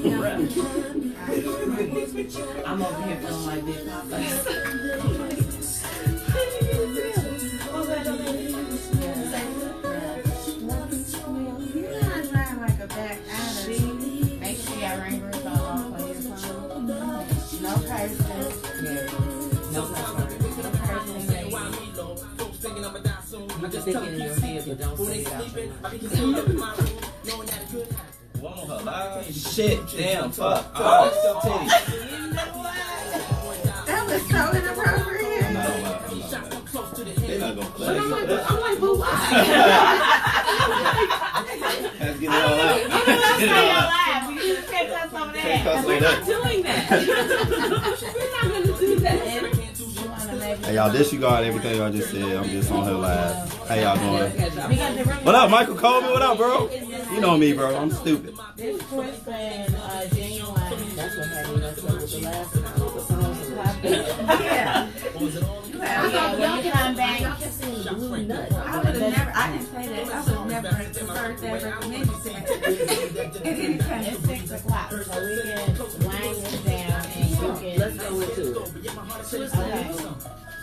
I'm over here feeling like Big Papa. Make sure you got rain boots on for your phone. No cursing. No cursing. You can think it in your head, but don't say it out your mouth. One on her live. Shit, damn, fuck. Oh, titty. That was so inappropriate. They're not gonna play. I'm like, but why? Let's get it all out. We're not doing that. We're not going to do that. Hey y'all, disregard everything y'all just said. I'm just on her live. How y'all doing? What up, Michael Coleman? What up, bro? You know me, bro. I'm stupid. This twist and genuine. That's what happened. That's what was the last time. The songs was popping. Yeah. When you come back, you kept saying blue nuts. I would have never, I didn't say that. I would have never heard that recommended to me. It's 6 o'clock, so we can wind this down and you can. Let's go into it.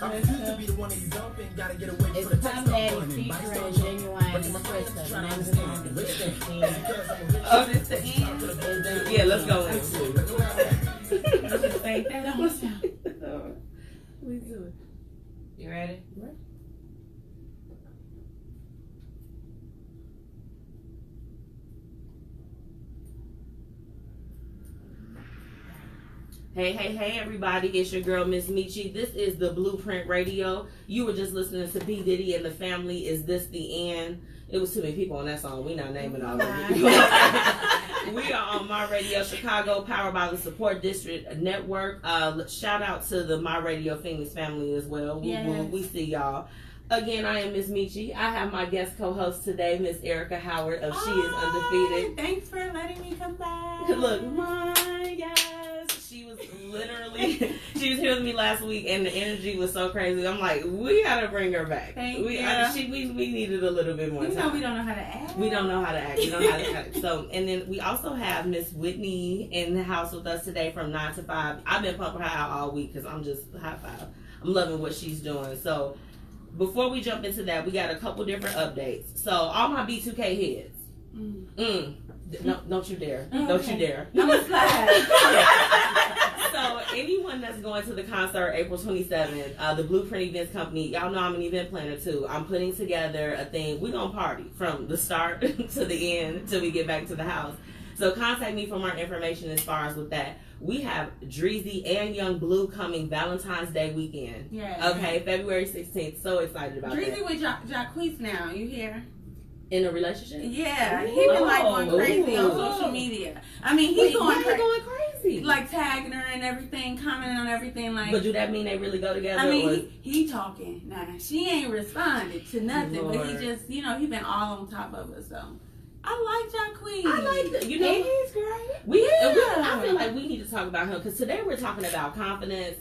Okay. It's Tom Daddy featuring Genuine and Twister. The name of the song is 16. Oh, this the end? Yeah, let's go into it. Say that on the sound. Please do it. You ready? Right. Hey, everybody. It's your girl, Miss Michi. This is the Blueprint Radio. You were just listening to P. Diddy and the Family. Is this the end? It was too many people on that song. We're not naming all of them. We are on My Radio Chicago, powered by the Support District Network. Shout out to the My Radio Phoenix family as well. Yes. We see y'all. Again, I am Miss Michi. I have my guest co-host today, Miss Erica Howard of She Is Undefeated. Thanks for letting me come back. Look, my guys. She was literally, she was here with me last week, and the energy was so crazy. I'm like, we gotta bring her back. We needed a little bit more time. You know we don't know how to act. We don't know how to act. We don't know how to act. So, and then we also have Miss Whitney in the house with us today from 9 to 5. I've been pumping her out all week because I'm just high five. I'm loving what she's doing. So, before we jump into that, we got a couple different updates. So, all my B2K heads. No, don't you dare. Okay. Don't you dare. I'm a slide. So anyone that's going to the concert April 27th, the Blueprint Events Company, y'all know I'm an event planner too. I'm putting together a thing. We're going to party from the start to the end till we get back to the house. So contact me for more information as far as with that. We have Dreezy and Young Blue coming Valentine's Day weekend. Yeah. Okay, February 16th. So excited about that. Dreezy with Jacquees now. You hear? In a relationship? Yeah, he been like going crazy on social media. I mean, he's going crazy. Like tagging her and everything, commenting on everything. Like, but do that mean they really go together? I mean, he talking. Nah, she ain't responded to nothing. Lord. But he just, he been all on top of us. So I like Jacquees. I like that. You know, he's great. I feel like we need to talk about him because today we're talking about confidence.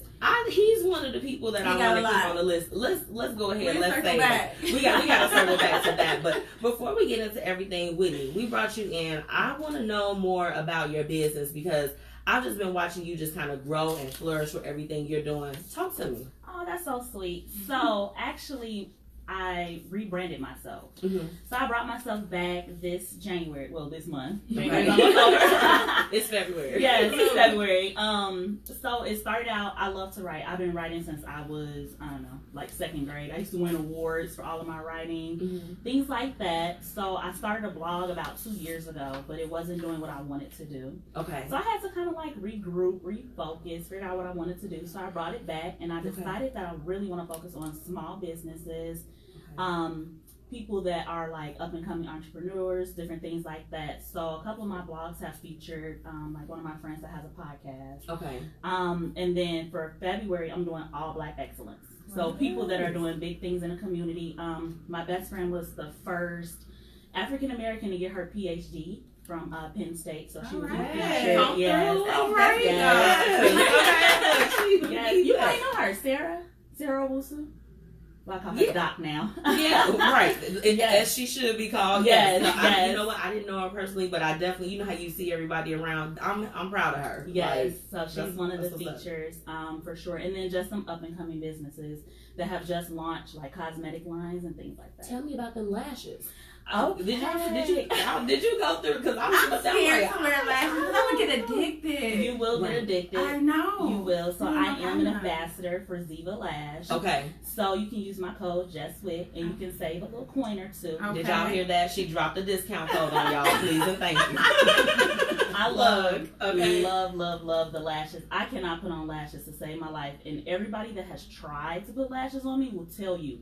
He's one of the people that I want to keep on the list. Let's go ahead. Let's say that. We got to circle back to that. But before we get into everything, Whitney, we brought you in. I want to know more about your business because I've just been watching you just kind of grow and flourish with everything you're doing. Talk to me. Oh, that's so sweet. So actually, I rebranded myself. Mm-hmm. So I brought myself back this January. Well, this month. It's February. Yes, it's February. So it started out, I love to write. I've been writing since I was, like 2nd grade. I used to win awards for all of my writing, things like that. So I started a blog about 2 years ago, but it wasn't doing what I wanted to do. Okay. So I had to kind of like regroup, refocus, figure out what I wanted to do. So I brought it back and I decided that I really want to focus on small businesses. People that are like up and coming entrepreneurs, different things like that. So a couple of my blogs have featured like one of my friends that has a podcast. Okay. And then for February, I'm doing all Black excellence. So people that are doing big things in the community. My best friend was the first African American to get her PhD from Penn State. So she was featured. Yes. All right. Yes. You might know her, Sarah Owusu. I call her Doc now. Yeah, right. As she should be called. Yes, you know what? I didn't know her personally, but I definitely, you know how you see everybody around. I'm proud of her. Yes, so she's one of the features, for sure. And then just some up and coming businesses that have just launched like cosmetic lines and things like that. Tell me about the lashes. Oh, did you go through? Because I'm scared to wear lashes because I would get addicted. You will get addicted. I know. You will. So I am an ambassador for Ziva Lash. Okay. So you can use my code JustWit and you can save a little coin or two. Okay. Did y'all hear that? She dropped a discount code on y'all. Please and thank you. I love the lashes. I cannot put on lashes to save my life, and everybody that has tried to put lashes on me will tell you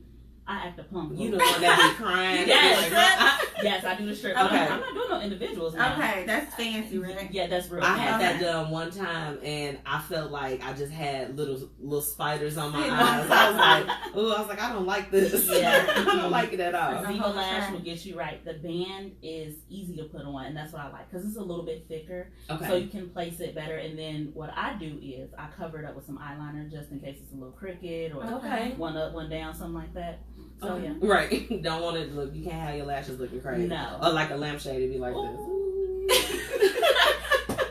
I act a plump. You the one that be crying. Yes, I do the strip. Okay. I'm not doing no individuals now. Okay, that's fancy, right? Yeah, that's real. I had that done one time, and I felt like I just had little spiders on my eyes. I was like, I don't like this. Yeah, I don't like it at all. Ziva Lash will get you right. The band is easy to put on, and that's what I like because it's a little bit thicker, so you can place it better. And then what I do is I cover it up with some eyeliner just in case it's a little crooked or one up, one down, something like that. So yeah, right. Don't want it to look. You can't have your lashes looking crazy. No, or like a lampshade, it'd be like this.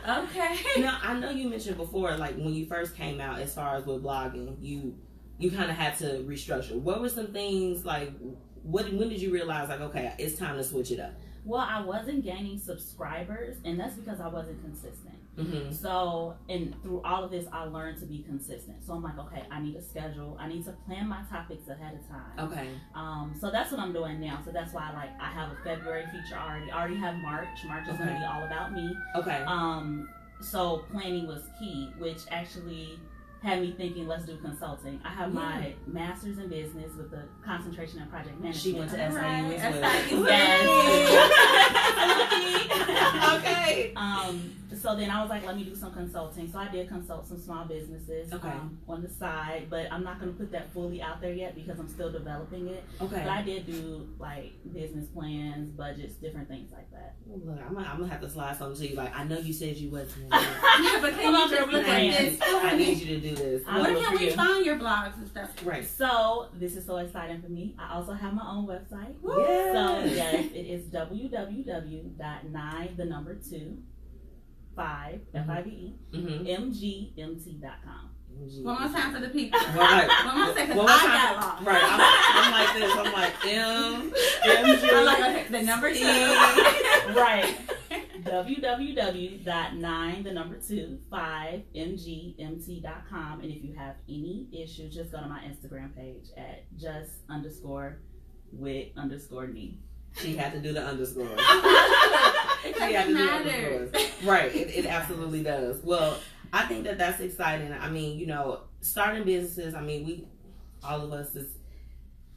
Okay. Now I know you mentioned before, like when you first came out, as far as with blogging, you kind of had to restructure. What were some things like? When did you realize like, okay, it's time to switch it up? Well, I wasn't gaining subscribers, and that's because I wasn't consistent. Mm-hmm. So, and through all of this, I learned to be consistent. So I'm like, okay, I need a schedule. I need to plan my topics ahead of time. Okay. So that's what I'm doing now. So that's why I have a February feature already. I already have March. March is going to be all about me. Okay. So planning was key, which actually had me thinking, let's do consulting. I have my master's in business with a concentration in project management. She went to SIU as well. Yes. Okay. So then I was like, let me do some consulting. So I did consult some small businesses on the side, but I'm not going to put that fully out there yet because I'm still developing it. Okay. But I did do like business plans, budgets, different things like that. Look, I'm gonna have to slide something to you. Like, I know you said you wasn't. Yeah, but can you just look at this? I need you to do this. Where can we find your blogs and stuff? Right. So this is so exciting for me. I also have my own website. Yes. So yes, it is www.9 mgmt.com. One more time for the people. One more time. I got lost. Right. I'm like this. I'm like MG. I'm like, okay, the number 2. Right. www.9 and if you have any issues, just go to my Instagram page at just_with_me. She had to do the underscore. It doesn't matter. Right. It absolutely does. Well, I think that's exciting. I mean, starting businesses, I mean, all of us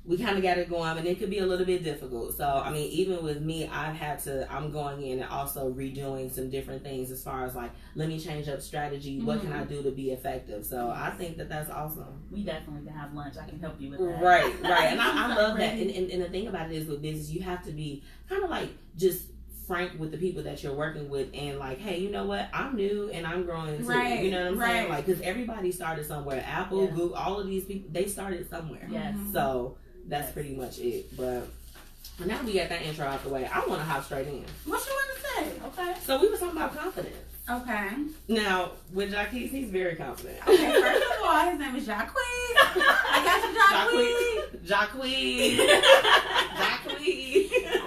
we kind of got it going, and it could be a little bit difficult. So, I mean, even with me, I'm going in and also redoing some different things as far as like, let me change up strategy. Mm-hmm. What can I do to be effective? So I think that's awesome. We definitely can have lunch. I can help you with that. Right. And I love that. And the thing about it is with business, you have to be kind of like just frank with the people that you're working with and like, hey, you know what? I'm new and I'm growing too. Right. You know what I'm saying? Like, because everybody started somewhere. Apple, Google, all of these people, they started somewhere. Yes. So that's pretty much it. But now we got that intro out the way, I want to hop straight in. What you want to say? Okay. So we were talking about confidence. Okay. Now, with Jacquees, he's very confident. Okay, first of all, his name is Jacquees. I got you, Jacquees.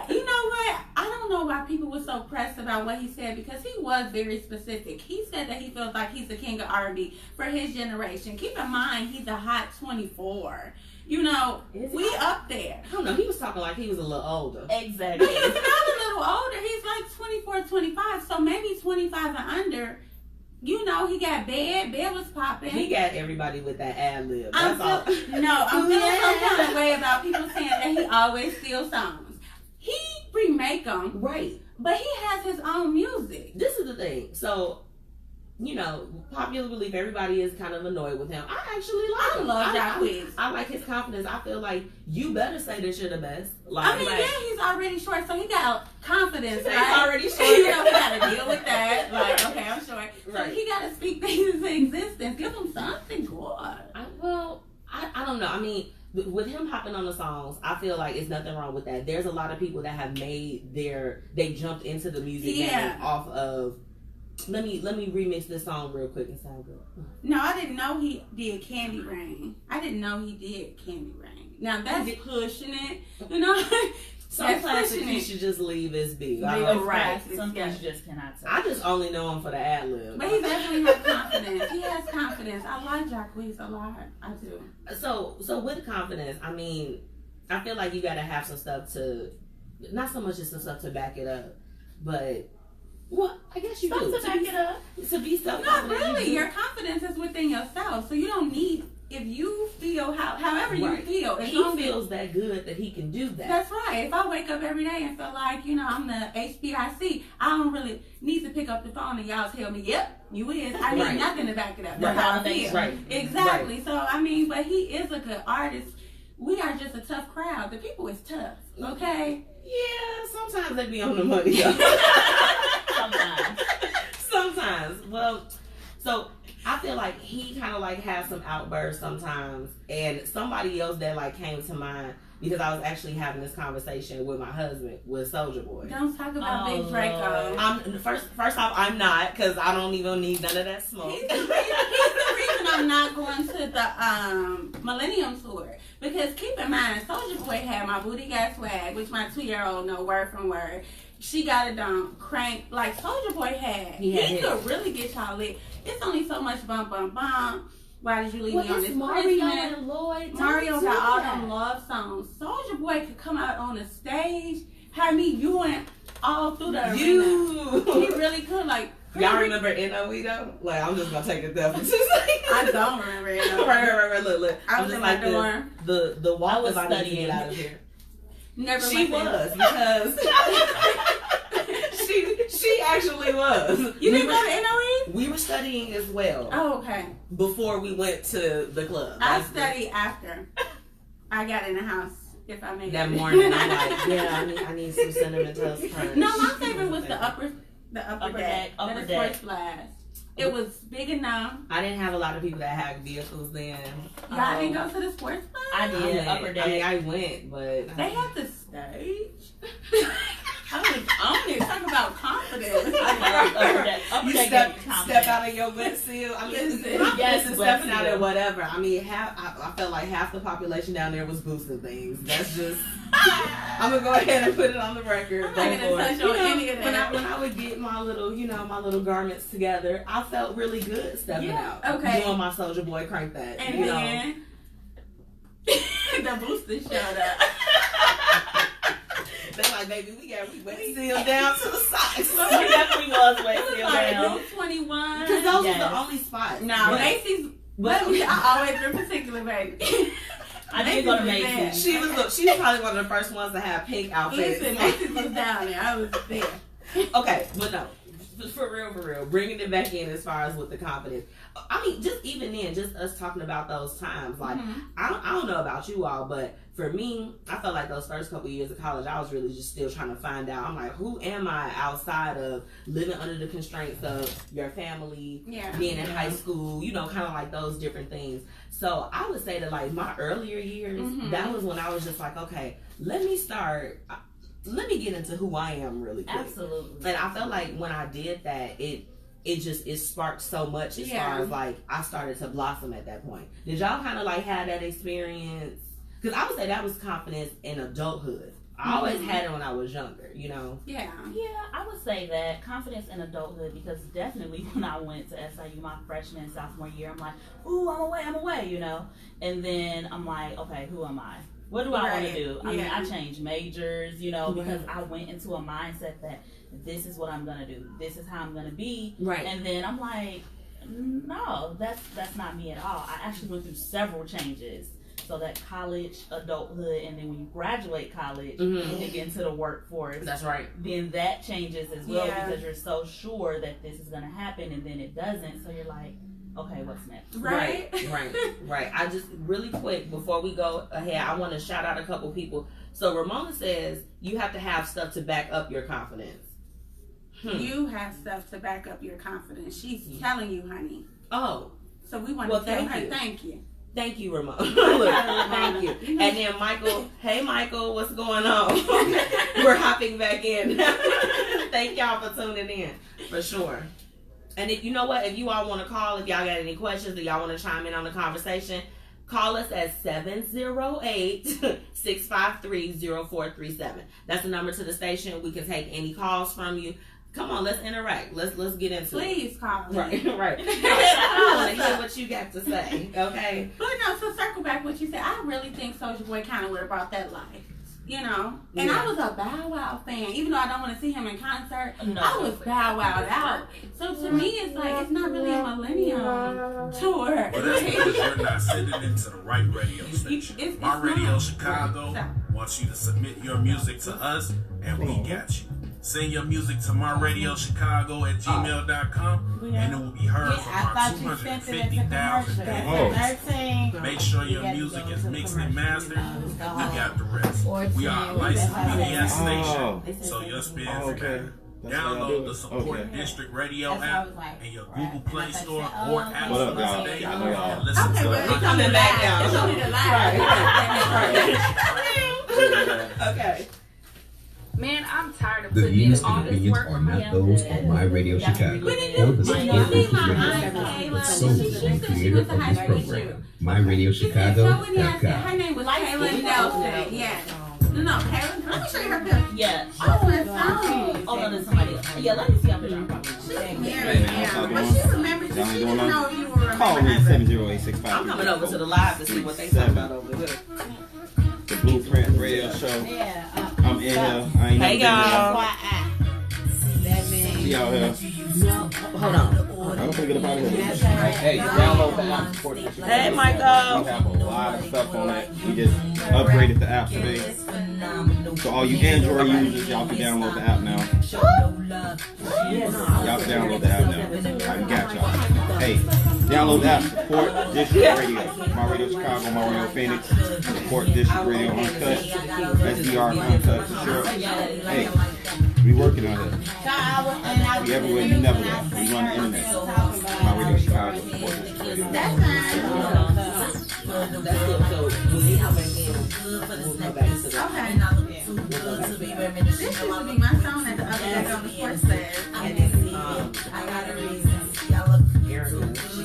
You know what? I don't know why people were so pressed about what he said because he was very specific. He said that he feels like he's the king of R&B for his generation. Keep in mind, he's a hot 24. We up there. I don't know. He was talking like he was a little older. Exactly. He's not a little older. He's like 24, 25. So maybe 25 and under. He got Bed. Bed was popping. He got everybody with that ad lib. I'm feeling some kind of way about people saying that he always steals songs. He remake them. Right. But he has his own music. This is the thing. So, popular belief, everybody is kind of annoyed with him. I actually like him. I love Jacquees. I like his confidence. I feel like you better say that you're the best. Like, he's already short, so he got confidence. He's already short. We got to deal with that. Like, okay, I'm short. Right. So he got to speak things into existence. Give him something good. I don't know. I mean, with him hopping the songs. I feel like it's nothing wrong with that. There's a lot of people that have they jumped into the music game off of. Let me remix this song real quick and sound good. No, I didn't know he did Candy Rain. I didn't know he did Candy Rain. Now that's pushing it, you know. Some classics you should just leave as big. Right. Some things you just cannot say. I just only know him for the ad lib. But he definitely has confidence. He has confidence. I like Jacquees a lot. I do. So with confidence, I mean, I feel like you gotta have some stuff to, not so much as some stuff to back it up, but well, I guess you do. To back it up. To be self-confident. Not really. Your confidence is within yourself, so you don't need. If you feel however you feel, he feels that good that he can do that. That's right. If I wake up every day and feel like, you know, I'm the HBIC, I don't really need to pick up the phone and y'all tell me, yep, you is. I need nothing to back it up. That's how I feel. Right. Exactly. Right. So, I mean, but he is a good artist. We are just a tough crowd. The people is tough, okay? Yeah, sometimes they be on the money. Sometimes. Well, so I feel like he kind of like has some outbursts sometimes, and somebody else that like came to mind because I was actually having this conversation with my husband with Soulja Boy. Don't talk about Big Draco. I'm first off, I'm not, because I don't even need none of that smoke. He's the reason I'm not going to the Millennium Tour, because keep in mind, Soulja Boy had My Booty Got Swag, which my 2-year-old know word from word. She Got It Done, Crank, like Soulja Boy had. He could really get y'all lit. It's only so much bump, bump, bump. Why did you leave me on this Mario and Lloyd? Mario got all them love songs. Soulja Boy could come out on the stage, have me and all through the arena. He really could. Like, y'all remember NOE though? Like, I'm just gonna take it there for 2 seconds. I don't remember NOE. Right. Look. I was just like the walk was about to get out of here. Never. She was because. She actually was. You didn't go to NOE? We were studying as well. Oh, okay. Before we went to the club. I studied after I got in the house, if I may. That morning, I'm like, yeah, I need some cinnamon toast crunch. No, my favorite was the upper deck. That is first class. It was big enough. I didn't have a lot of people that had vehicles then. Y'all didn't go to the sports class? I did. Upper deck. I mean, I went, but they had the stage. I was on it. Talk about confidence. You step out of your wet seal. I mean, stepping out of whatever. I mean, I felt like half the population down there was boosting things. That's just. I'm gonna go ahead and put it on the record. I'm not gonna touch on any of that. When I would get my little garments together, I felt really good stepping out. Okay. Doing my Soulja Boy crank that. And then the booster showed up. They're like, baby, we wet seal down to the socks. We definitely was wet seal down. 21. Because those were the only spots. No, Macy's. I always been particular, baby. I did go to Macy's. She was probably one of the first ones to have pink outfits. Listen, Macy's was down there. I was there. Okay, but no. For real, bringing it back in as far as with the confidence. I mean, just even then, just us talking about those times. Like, I don't know about you all, but for me, I felt like those first couple of years of college, I was really just still trying to find out. I'm like, who am I outside of living under the constraints of your family, being in high school, you know, kind of like those different things. So I would say that like my earlier years, that was when I was just like, okay, let me get into who I am really quick. Absolutely. And I felt like when I did that, it sparked so much as far as like I started to blossom at that point. Did y'all kind of like have that experience? Because I would say that was confidence in adulthood. I always had it when I was younger, you know? Yeah, I would say that confidence in adulthood, because definitely when I went to SIU my freshman and sophomore year, I'm like, ooh, I'm away, you know? And then I'm like, okay, who am I? What do I want to do? I mean, I changed majors, you know, because I went into a mindset that this is what I'm going to do. This is how I'm going to be. Right. And then I'm like, no, that's not me at all. I actually went through several changes. So that college, adulthood, and then when you graduate college and get into the workforce. That's right. Then that changes as well because you're so sure that this is going to happen and then it doesn't. So you're like, okay, what's next? Right. I just really quick before we go ahead, I want to shout out a couple people. So Ramona says you have to have stuff to back up your confidence. You have stuff to back up your confidence. She's telling you, honey. Oh, so we want to tell her thank you. Thank you, Ramon. Look, thank you. And then Michael, hey Michael, what's going on? We're hopping back in. Thank y'all for tuning in, for sure. And if you know what, if you all want to call, if y'all got any questions, if y'all want to chime in on the conversation, call us at 708-653-0437. That's the number to the station. We can take any calls from you. Come on, let's interact. Let's get into it. Please call me. Right. I want to hear what you got to say. Okay. But no, so circle back what you said. I really think Soulja Boy kind of would have brought that life. You know, and I was a Bow Wow fan, even though I don't want to see him in concert. I was Bow Wowed out. So to me, it's like it's not really a millennium tour. Well, that's because you're not sending it to the right radio station. My Radio Chicago wants you to submit your music to us, and we got you. Send your music to myradiochicago@gmail.com, and it will be heard from our 250,000 days. Make sure your music is mixed and mastered. We got the rest. We are a licensed BDS station, so your spins matter. Download the Support District Radio app in your Google Play Store or Apple Store today and listen to it. We're coming back down. It's only the live. Okay. Man, I'm tired of putting in all this work. Are not those on My Radio Chicago or the Support District Radio. Solely creator of this program. MyRadioChicago.com. Her name was Kayla Nelson. Yeah. No, Kayla. Let me show you her picture. Yeah. Oh, that's fine. Oh, no, there's somebody else. Yeah, let me see how picture. But she remembers. She didn't know if you were Call me remembering. 708-653. I'm coming over to the live to see what they talking about over here. The Blueprint Radio Show. I'm in here. I ain't Hey y'all. See y'all here. Hold on. I'm gonna get up out of here. Hey, download the app. Support it. Hey We Michael. have a lot of stuff on it. We just upgraded the app today. So all you Android users, y'all can download the app now. Y'all can download the app now. I got y'all. Hey, download the app. Support District Radio. My Radio Chicago, My Radio Phoenix. Support District Radio Uncut. SDR Uncut for sure. Hey, we working on it. We everywhere you never go. We run the internet. My Radio Chicago. Support District Radio. That's fine. That's good. So when we come back in, we'll go back to the Okay. This used to be my song at the other day on the sports class. and then Erica, she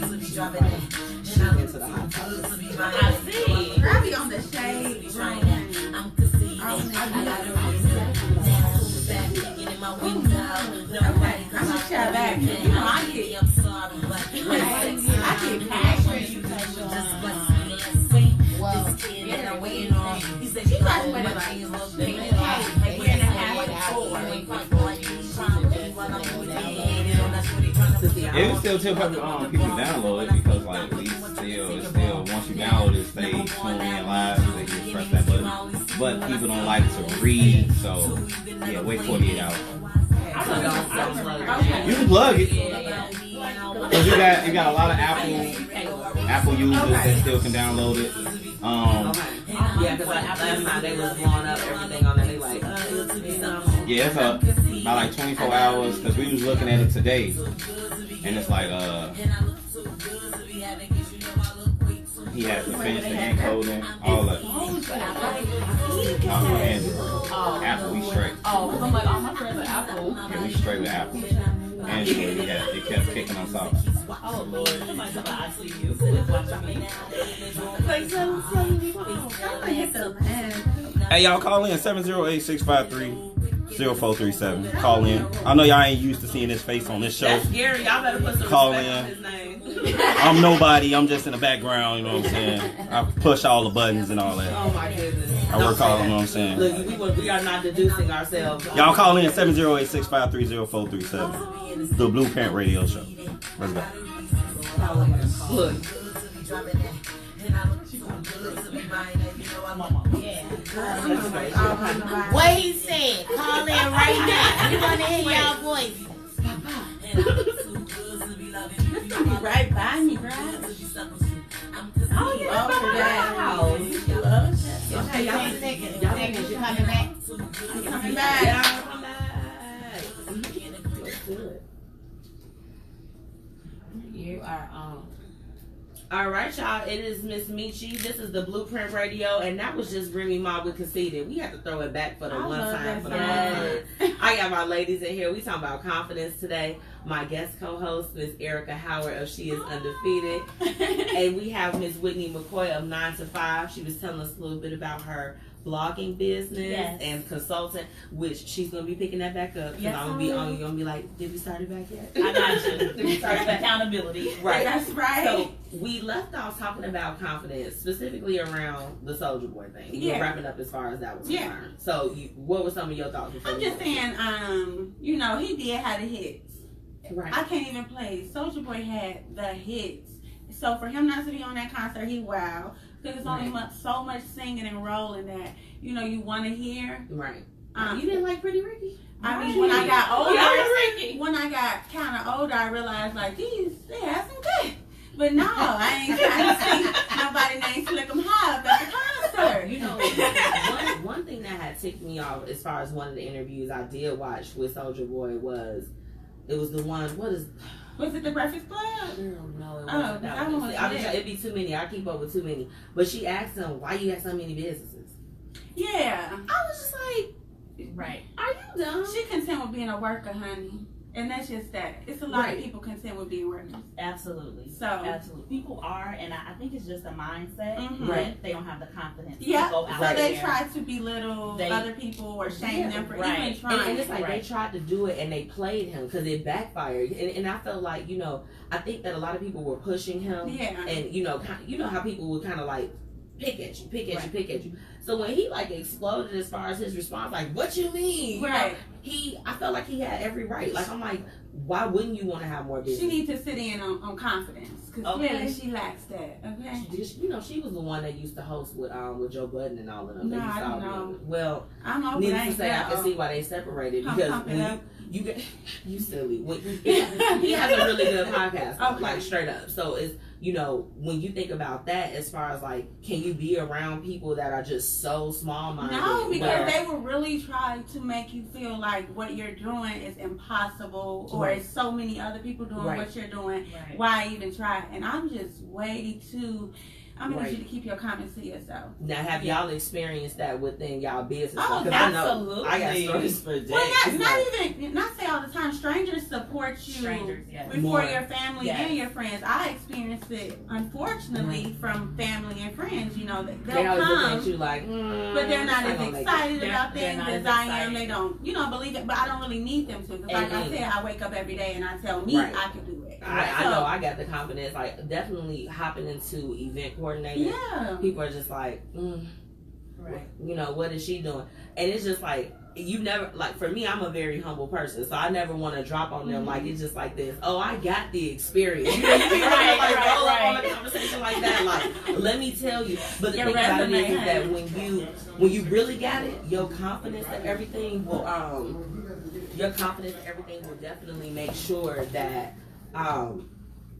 into the hot topic. I see. I be on the shade. Okay, I'm gonna shout back. You know, I get passionate. Well, yeah, waiting on. She graduated like a year and a half before. It would still tell people download it because like it's still once you download it, stay tuned in live. They can press that button. But people don't like to read, so yeah, wait 48 hours. You can plug it. Cause you got a lot of Apple users that still can download it. Yeah, because last time they was blowing up everything on there. They like, Yeah, it's up by like 24 hours because we was looking at it today, and it's like he has to finish the encoding, all that. Apple, we straight. Oh, I'm like, all my friends are Apple. Yeah, we straight with Apple. Android, it kept kicking us off. Oh, Lord. Somebody said, I see you. It's watching me. Hey, y'all call in 708-653-0437. Call in. I know y'all ain't used to seeing his face on this show. that's Gary. Y'all better put some Call respect in. on his name. I'm nobody. I'm just in the background. You know what I'm saying? I push all the buttons and all that. Oh my goodness. I work all. You know what I'm saying? Look, we are not deducing ourselves. Y'all call in 708-653-0437. The Blueprint Radio Show. Let's go. Look. What he said, call in right now. We want to hear y'all voice. Right by me, right? Oh, yeah, wow. Okay, y'all seconds. You coming back? Coming back. Come back. You are on. All right, y'all. It is Miss Michi. This is the Blueprint Radio, and that was just Remy Ma with Conceited. We have to throw it back for the one time. I got my ladies in here. We talking about confidence today. My guest co-host, Miss Erica Howard of She Is Undefeated, and we have Miss Whitney McCoy of 9to5. She was telling us a little bit about her blogging business and consultant, which she's gonna be picking that back up. Yes, I'm gonna be like, did we start it back yet? I got you. Did we start accountability? Right. That's right. So we left off talking about confidence, specifically around the Soulja Boy thing. We're wrapping up as far as that was concerned. So what were some of your thoughts? I'm just saying, you know, he did have the hits. Right. I can't even play. Soulja Boy had the hits. So for him not to be on that concert, he wow. Because there's only so much singing and rolling that, you know, you want to hear. Right. You didn't like Pretty Ricky? I mean, when I got older, when I got kind of older, I realized, like, these, they had some good. But no, I ain't trying to see nobody named Slick 'em High up at the concert. You know, one thing that had ticked me off as far as one of the interviews I did watch with Soulja Boy was, it was the one, was it the Breakfast Club? No, it wasn't. That one was it'd be too many. I keep up with too many. But she asked him, why you got so many businesses? Yeah. I was just like, right. Are you dumb? She content with being a worker, honey. And that's just that. It's a lot of people content with being workers. Absolutely. So absolutely. People are, and I think it's just a mindset that they don't have the confidence to go out so they there. try to belittle other people or shame them for even trying. And it's like they tried to do it and they played him because it backfired. And I felt like, you know, I think that a lot of people were pushing him. Yeah. And, you know how people would kind of like pick at you. So when he like exploded as far as his response, like, what you mean? Right. I felt like he had every right. Like, I'm like, why wouldn't you want to have more business? She needs to sit in on confidence because clearly she lacks that. Okay. You know, she was the one that used to host with Joe Budden and all of them. No, I don't know. Well, I'm over needless to say, I can see why they separated because when you silly. He has a really good podcast, like straight up. So it's, you know, when you think about that, as far as like, can you be around people that are just so small-minded? No, because they will really try to make you feel like what you're doing is impossible, or it's so many other people doing what you're doing. Right. Why even try? And I'm just way too. I'm gonna need you to keep your comments to yourself. Now, have y'all experienced that within y'all business? Oh, absolutely. I got stories for days. Well, not say all the time. Strangers support you before your family and your friends. I experienced it, unfortunately, from family and friends. You know, they'll come, look at you like, but they're not as excited about things as I am. They don't, believe it. But I don't really need them to. Because like I said, I wake up every day and I tell me I can do it. I know I got the confidence. Like, definitely hopping into event coordinating. Yeah. People are just like, you know, what is she doing? And it's just like, you never, like, for me, I'm a very humble person, so I never want to drop on them like it's just like this. Oh, I got the experience. You know, you roll up on a conversation like that. Like, let me tell you. But the thing about it is that when you really got it, your confidence and everything will definitely make sure that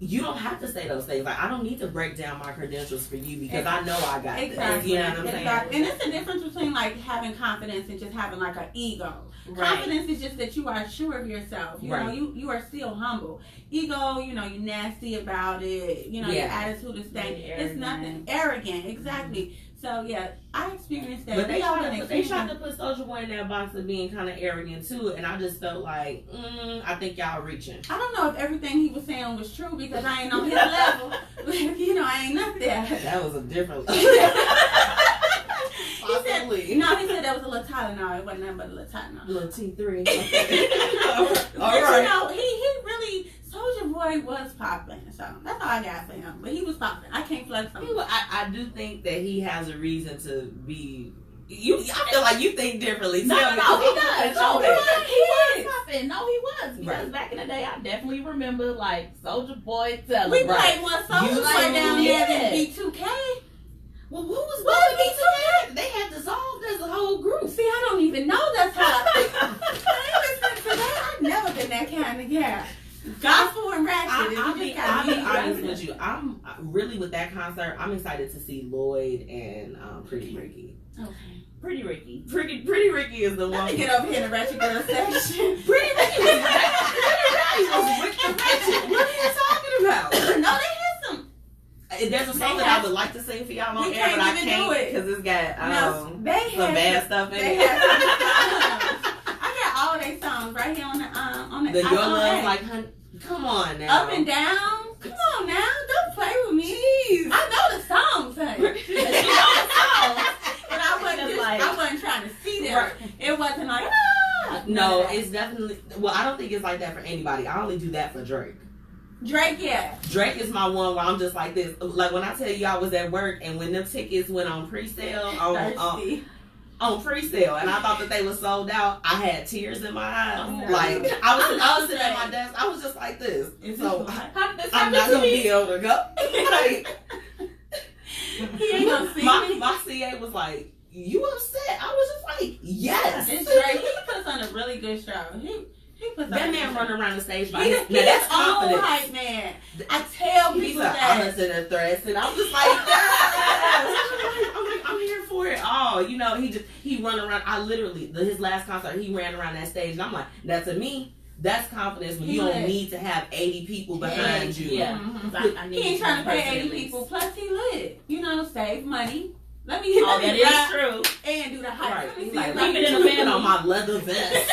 you don't have to say those things. Like, I don't need to break down my credentials for you because I know I got this. You know what I'm saying? And it's the difference between like having confidence and just having like an ego. Confidence is just that you are sure of yourself. You know, you are still humble. Ego, you know, you're nasty about it. You know, your attitude is stank. It's nothing. Arrogant, exactly. So yeah, I experienced that. But they tried to put Soulja Boy in that box of being kind of arrogant too, and I just felt like, I think y'all reaching. I don't know if everything he was saying was true because I ain't on his level. You know, I ain't up there. That was a different. He said that was a little Tylenol. It wasn't nothing but a little Tylenol. A little T3. Okay. All right. You know, he really, Soulja Boy was popping. So that's all I got for him. But he was popping. I can't flex on him. I do think that he has a reason to be. I feel like you think differently. No, he does. No, he was popping. No, he was. Because back in the day, I definitely remember like Soulja Boy telling. We played one Soulja Boy down there at B2K. Well, who was supposed to be together? They had dissolved as a whole group. See, I don't even know that's how. I ain't listening to that. I've never been that kind of guy. Gospel and ratchet. I'll be honest with you. I'm really with that concert. I'm excited to see Lloyd and Pretty Ricky. Okay. Pretty Ricky is the one. Let me get over here in the ratchet girl section. Pretty Ricky was with the ratchet. What are you talking about? No, they had some. I would like to sing for y'all on air, but I can't because it's got some bad stuff in it. I got all their songs right here on the Your Love, like, honey, come on now. Up and Down. Come on now, don't play with me. Jeez. I know the songs, honey. You know the songs. And I wasn't trying to see them. Right. It wasn't like, No, it's definitely, well, I don't think it's like that for anybody. I only do that for Drake. Drake, yeah. Drake is my one where I'm just like this. Like when I tell you I was at work and when them tickets went on pre-sale, on pre-sale, and I thought that they were sold out, I had tears in my eyes. Oh, like I was sitting at my desk, I was just like this. So I'm not gonna be able to go. Like, he ain't gonna see me. My CA was like, "You upset?" I was just like, "Yes." It's Drake. He puts on a really good show. He puts that man running around the stage by his own hype man. I tell people that. Honest and threats, and I'm just like, yes. I'm here for it all. You know, he run around. I literally his last concert, he ran around that stage, and I'm like, to me. That's confidence when you don't need to have 80 people behind you. Yeah. Mm-hmm. He ain't trying to pay 80 people. Plus, he lit. You know, save money. Let me that is true. And do the hype. Right. He's like, leave it in the van on my leather vest.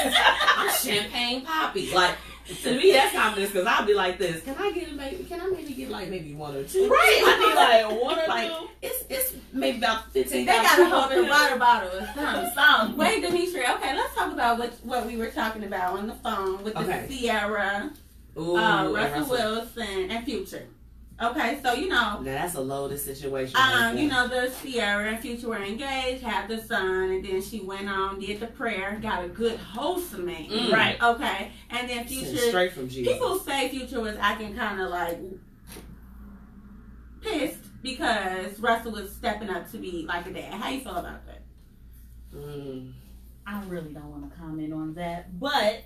I'm champagne poppy. Like, to me, that's confidence because I'll be like this. Can I maybe get like maybe one or two? Right. I need like one or two. It's maybe about 15. They gotta hold the water bottle or something. Wait, Demetri. Okay, let's talk about what we were talking about on the phone with the Sierra, Russell Wilson, and Future. Okay, so you know. Now that's a loaded situation. You know, the Sierra and Future were engaged, had the son, and then she went on, did the prayer, got a good wholesome man. Right. Okay. And then Future, straight from Jesus. People say Future was acting kind of like pissed because Russell was stepping up to be like a dad. How you feel about that? I really don't want to comment on that, but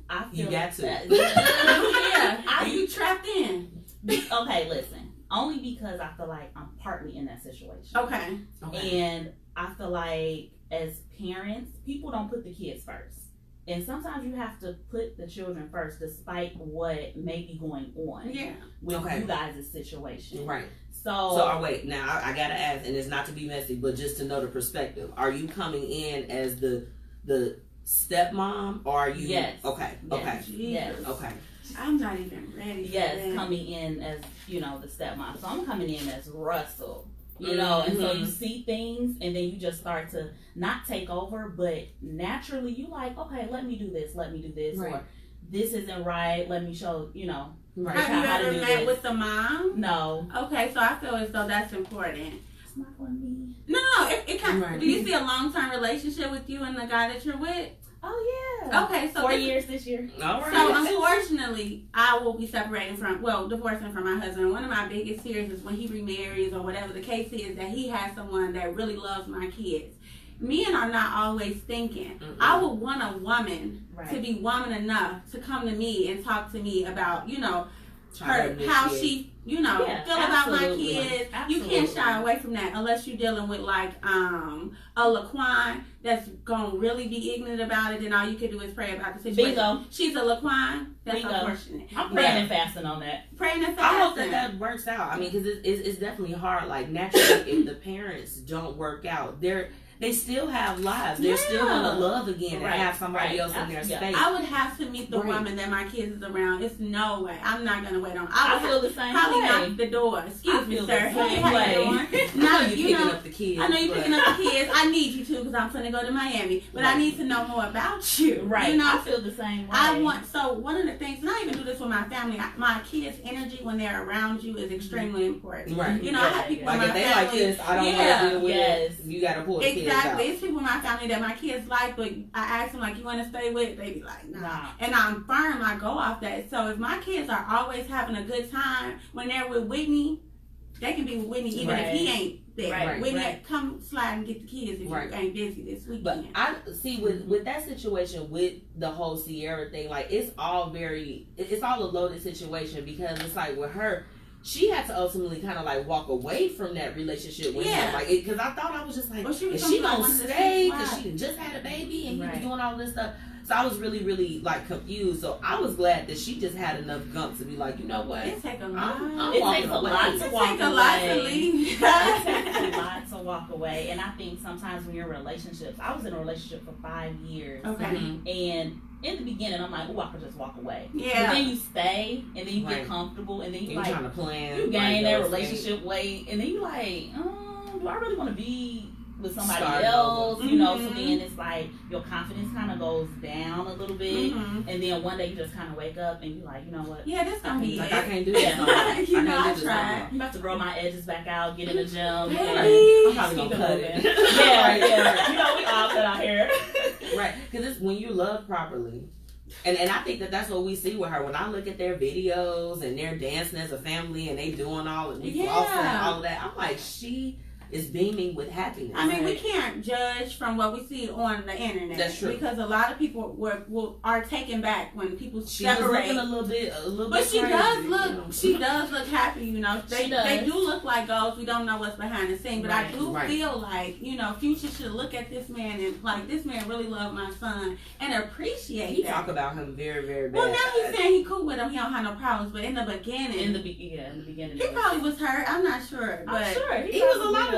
I feel you got to. Yeah. Are you trapped in? Okay, listen. Only because I feel like I'm partly in that situation. Okay. And I feel like as parents, people don't put the kids first. And sometimes you have to put the children first despite what may be going on with you guys' situation. Right. So wait, now I gotta ask, and it's not to be messy, but just to know the perspective. Are you coming in as the stepmom, or are you? Yes. Okay. Yes. Okay. I'm not even ready. Yes, coming in as, you know, the stepmom. So I'm coming in as Russell, you know, and so you see things and then you just start to not take over, but naturally you like, okay, let me do this, right. Or this isn't right, let me show, you know. Right. Have you ever met with the mom? No. Okay, so I feel as though that's important. It's not for me. No, it kind of, do you see a long-term relationship with you and the guy that you're with? Oh, yeah. Okay, so 4 years this year. All right. So, unfortunately, I will be divorcing from my husband. One of my biggest fears is when he remarries or whatever the case is, that he has someone that really loves my kids. Men are not always thinking. I would want a woman to be woman enough to come to me and talk to me about, you know, how she, you know, feel about my kids. Absolutely. You can't shy away from that unless you're dealing with like a Laquan that's gonna really be ignorant about it, and all you can do is pray about the situation. Bingo. She's a Laquan. That's unfortunate. I'm praying and fasting on that. Praying and fasting. I hope that works out. I mean, because it's definitely hard. Like naturally, if the parents don't work out, they still have lives. They're still gonna love again and have somebody else in their space. I would have to meet the woman that my kids is around. It's no way. I'm not gonna wait on. I feel the same probably way. Knock the door. Excuse me, sir. Hey, how you doing? No, you picking up the kids. I know you're picking up the kids. I need you to because I'm gonna go to Miami. But I need to know more about you. Right. You know, I feel the same way. So one of the things, and I even do this with my family. My kids' energy when they're around you is extremely important. Right. You know, I have people in my if they family. Like this, I don't want to deal with it. You gotta pull the kids out. Exactly. It's people in my family that my kids like, but I ask them like, you want to stay with? They be like, nah. And I'm firm. I go off that. So if my kids are always having a good time when they're with Whitney, they can be with Whitney even if he ain't there. Right. Whitney, come slide and get the kids if you ain't busy this weekend. But I see with that situation with the whole Sierra thing, like it's all a loaded situation because it's like with her, she had to ultimately kind of like walk away from that relationship with him, like, because I thought I was just like, is she gonna stay because she just had a baby and he was doing all this stuff. So I was really, really like confused. So I was glad that she just had enough gump to be like, you know what? It takes a lot. It takes a lot to walk away. It takes a lot to walk away. And I think sometimes when you're in relationships, I was in a relationship for 5 years. Okay. And in the beginning, I'm like, oh, I could just walk away. Yeah. But then you stay, and then you get comfortable, and then you like, trying to plan, you gain that relationship weight, and then you like, do I really want to be with somebody else, you know? So then it's like your confidence kind of goes down a little bit, and then one day you just kind of wake up and you're like, you know what? Yeah, this gonna be like I can't do that. You know, I tried. I'm about to grow my edges back out, get in the gym. I'm probably gonna cut it. Yeah. You know, we all cut our hair. Right, because it's when you love properly. And I think that's what we see with her. When I look at their videos and they're dancing as a family and they doing all of that, I'm like, she is beaming with happiness. I mean, we can't judge from what we see on the internet. That's true. Because a lot of people are taken back when people separate. Was looking a little bit but she crazy, does look. She does look happy. You know, they do look like goals. We don't know what's behind the scene, but I do feel like, you know, Future should look at this man and like, this man really loved my son and appreciate. He talk about him very, very bad. Well, now he's saying he cool with him. He don't have no problems. But in the beginning, in the beginning, he probably was hurt. I'm not sure, but I'm sure he was a lot of things.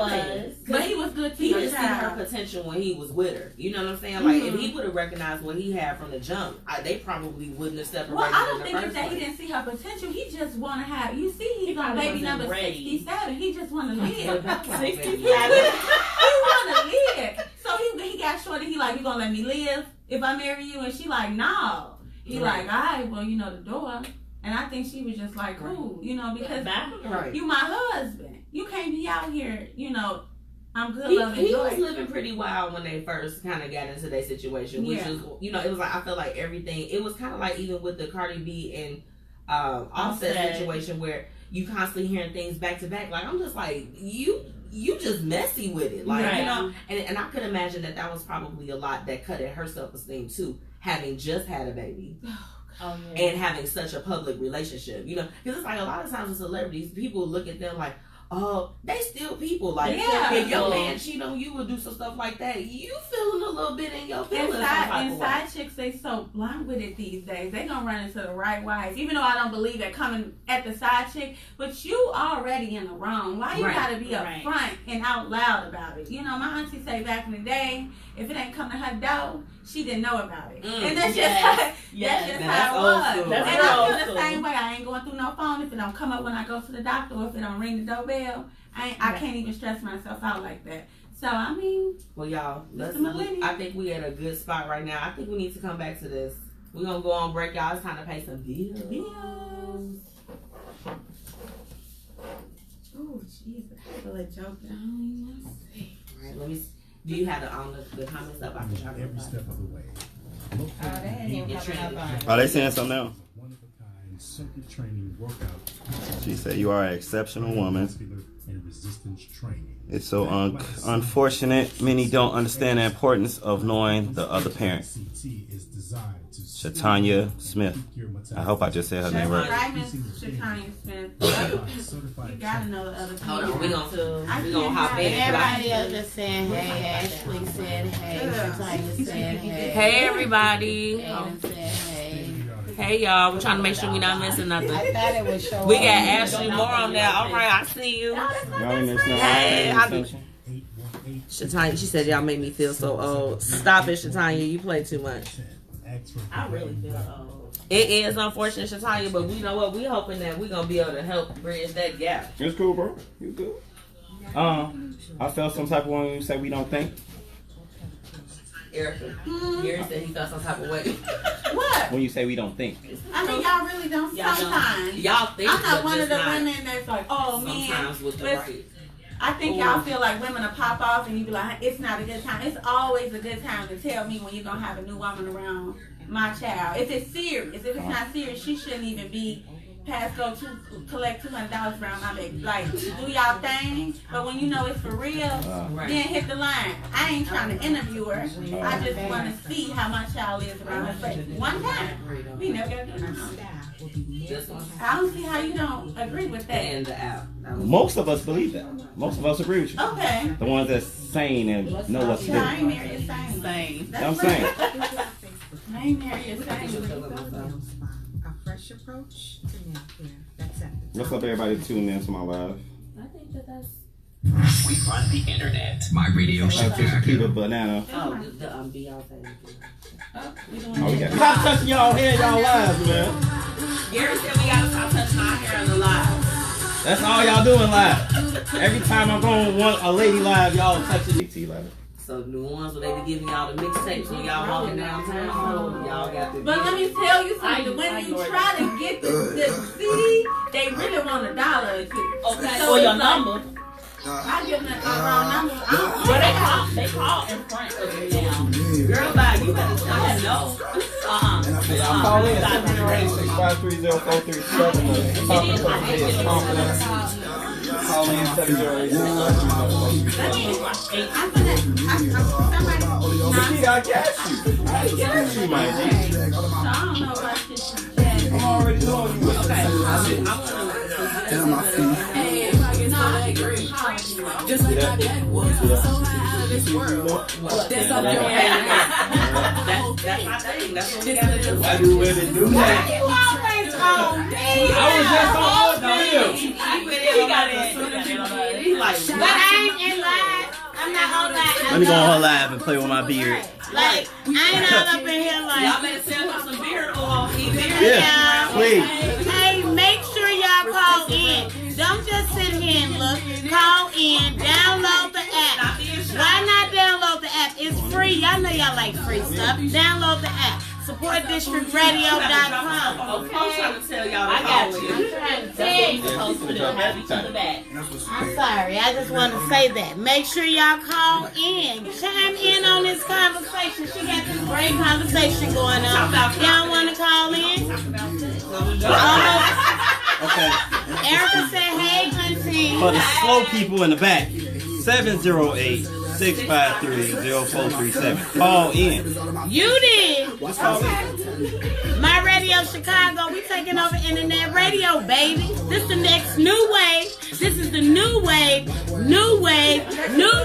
But he was good to he didn't see her potential when he was with her. You know what I'm saying? Like, if he would have recognized what he had from the jump, they probably wouldn't have separated. Well, I don't think it's that he didn't see her potential. He just want to have. You see, he's on baby number 67. He just want to live. 67. He want to live. So he got short and he like, you gonna let me live if I marry you? And she like, no. He like, all right, well, you know the door. And I think she was just like, cool, you know, because you my husband. You can't be out here, you know. I'm good. He was living pretty wild when they first kind of got into their situation, which was, you know, it was like, I feel like everything, it was kind of like even with the Cardi B and Offset situation where you constantly hearing things back to back. Like, I'm just like, you just messy with it. Like, you know, and I could imagine that was probably a lot that cut at her self-esteem too, having just had a baby. And having such a public relationship, you know, because it's like a lot of times with celebrities, people look at them like, oh, they still people. Like, if your man cheat on you or do some stuff like that, you feeling a little bit in your feelings. And side chicks, they so blunt with it these days. They gonna run into the right wife. Even though I don't believe that coming at the side chick, but you already in the wrong. Why you gotta be upfront and out loud about it? You know, my auntie say back in the day, if it ain't come to her door, she didn't know about it. And that's just how it was. And I feel the same way. I ain't going through no phone if it don't come up when I go to the doctor or if it don't ring the doorbell. I can't even stress myself out like that. So, I mean. Well, y'all, I think we at a good spot right now. I think we need to come back to this. We're going to go on break, y'all. It's time to pay some bills. Oh, Jesus. I feel like joking. All right, let me see. Do you have the comments up? I can try to every step of the way. Are they saying something now? Simple training workout. She said you are an exceptional woman. And resistance training. It's so unfortunate. Many don't understand the importance of knowing the other parent. Shatanya Smith. I hope I just said her name right. Shatanya Smith. You gotta know the other parent. Hold on, we gonna hop in. Everybody else is saying hey. Ashley said hey. Shatanya said hey. Hey everybody. Aiden said hey. Hey y'all, we're trying to make sure we're not missing nothing. I thought it was showing. We got Ashley Moore on there. All right, I see you. Hey, Shatanya, she said y'all made me feel so old. Stop it, Shatanya. You play too much. I really feel old. It is unfortunate, Shatanya, but we know what we hoping that we're gonna be able to help bridge that gap. It's cool, bro. You good? I felt some type of way when you say we don't think. Erica. Gary said he felt some type of way. What? When you say we don't think. I mean, y'all really don't sometimes. Y'all think. I'm not one of the women that's like, oh man. Sometimes with the right. I think y'all feel like women will pop off and you be like, it's not a good time. It's always a good time to tell me when you're going to have a new woman around my child. If it's serious. If it's not serious, she shouldn't even be past go to collect $200 around my baby. Like, do y'all thing, but when you know it's for real, then hit the line. I ain't trying to interview her. I just want to see how my child is around her. But one time, we never got to do nothing. This one. I don't see how you don't agree with that. And the app. Most of us believe that. Most of us agree with you. Okay. The ones that's sane and know what to do. I ain't married a sane. I'm saying. I ain't married a sane. A fresh approach to nail care. That's it. What's up, everybody tuning in to my live? I think that's. We run the internet. My radio Chicago. Peter Banana. Oh, the Beyonce. Oh, we got. Stop touching y'all hair, y'all lives, man. Gary said we gotta stop touching our hair on the live. That's all y'all doing live. Every time I'm going want a lady live, y'all touching DT live. So the ones where they be giving y'all the mixtapes when y'all walking downtown, y'all got to. But let me tell you something. When you try to get the CD, they really want $1 or $2. Okay, So or your it's like, number. I give them a wrong number. But they call in front of you now. Girl, bye. You better tell them no. Y'all call in 708-653-0437. Call in 708-653-0437. I got you. I got you, my G. I don't know about this. I'm already knowing you. Okay. Just like my dad was so high out of this world. That's all That's my thing. That's what we gotta do. Why do women do that? You always on me. I was just on field. He got it. He like, But I ain't in live. I'm not on live. Let me go on her live and play with my beard. Like, I ain't all up in here like. y'all better sell him some beard oil. He beard. Yeah, please. Hey, make sure y'all call in. Don't just sit here and look. Call in. Download the app. Why not download the app? It's free. Y'all know y'all like free stuff. Download the app. SupportDistrictRadio.com. I'm trying to tell y'all to I got call you. in. I'm trying to tell you. Supposed to do have each other back. I'm sorry. I just want to say that. Make sure y'all call in. Chime in on this conversation. She got this great conversation going on. Y'all want to call in? Okay. Erica said, hey, auntie. For the slow people in the back, 708-653-0437. Call in. You did. Just call in. My Radio Chicago, we taking over internet radio, baby. This the next new wave. This is the new wave, new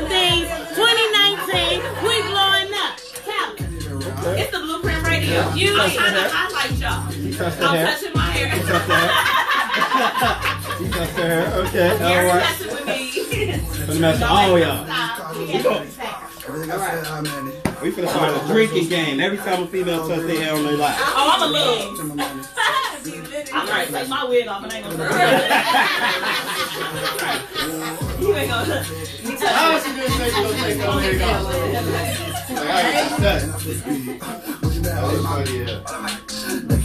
things. 2019, we blowing up. Tell us. It's the Blueprint Radio. I'm trying to highlight y'all. You touched the I'm hair. touching my hair. You touched the hair. You touched the hair. Okay. All Gary's right. messing with me. For the mess of all y'all. We finna start a drinking game. Every time a female touch their hair on their life. Oh, I'm a little. I'm ready to take my wig off and I ain't gonna You ain't gonna. How she just say you gonna take her wig off? Like, all right, that's that was funny, yeah.